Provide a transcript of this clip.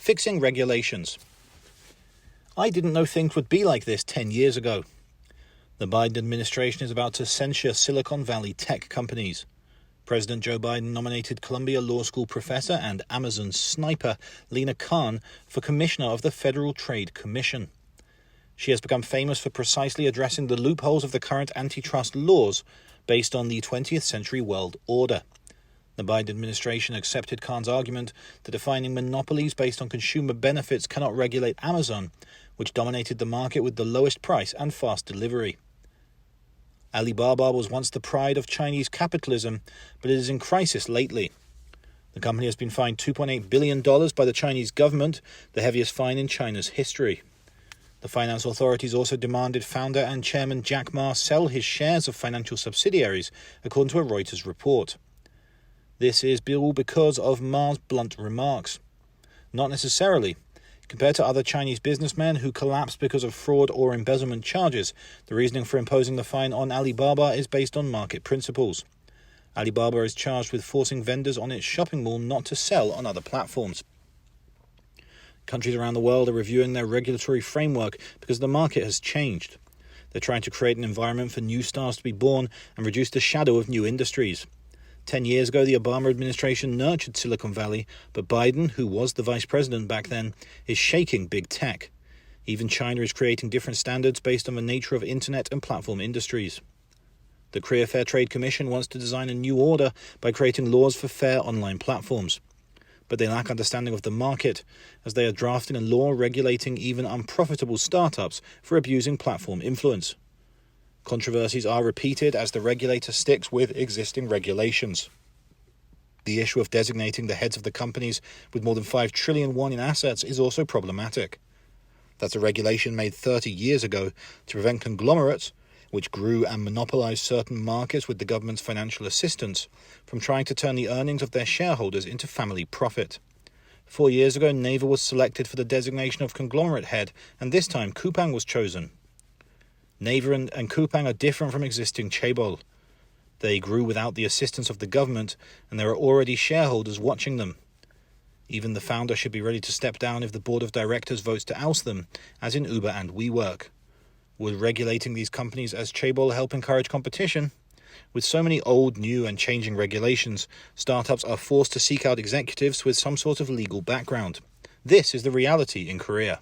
fixing regulations. I didn't know things would be like this 10 years ago. The Biden administration is about to censure Silicon Valley tech companies. President Joe Biden nominated Columbia Law School professor and Amazon sniper Lina Khan for commissioner of the Federal Trade Commission. She has become famous for precisely addressing the loopholes of the current antitrust laws based on the 20th century world order. The Biden administration accepted Khan's argument that defining monopolies based on consumer benefits cannot regulate Amazon, which dominated the market with the lowest price and fast delivery. Alibaba was once the pride of Chinese capitalism, but it is in crisis lately. The company has been fined $2.8 billion by the Chinese government, the heaviest fine in China's history. The finance authorities also demanded founder and chairman Jack Ma sell his shares of financial subsidiaries, according to a Reuters report. This is all because of Ma's blunt remarks. Not necessarily. Compared to other Chinese businessmen who collapsed because of fraud or embezzlement charges, the reasoning for imposing the fine on Alibaba is based on market principles. Alibaba is charged with forcing vendors on its shopping mall not to sell on other platforms. Countries around the world are reviewing their regulatory framework because the market has changed. They're trying to create an environment for new stars to be born and reduce the shadow of new industries. 10 years ago, the Obama administration nurtured Silicon Valley, but Biden, who was the vice president back then, is shaking big tech. Even China is creating different standards based on the nature of internet and platform industries. The Korea Fair Trade Commission wants to design a new order by creating laws for fair online platforms. But they lack understanding of the market, as they are drafting a law regulating even unprofitable startups for abusing platform influence. Controversies are repeated as the regulator sticks with existing regulations. The issue of designating the heads of the companies with more than 5 trillion won in assets is also problematic. That's a regulation made 30 years ago to prevent conglomerates, which grew and monopolized certain markets with the government's financial assistance, from trying to turn the earnings of their shareholders into family profit. 4 years ago, Naver was selected for the designation of conglomerate head, and this time Coupang was chosen. Naver and Coupang are different from existing chaebol. They grew without the assistance of the government, and there are already shareholders watching them. Even the founder should be ready to step down if the board of directors votes to oust them, as in Uber and WeWork. Would regulating these companies as chaebol help encourage competition? With so many old, new, and changing regulations, startups are forced to seek out executives with some sort of legal background. This is the reality in Korea.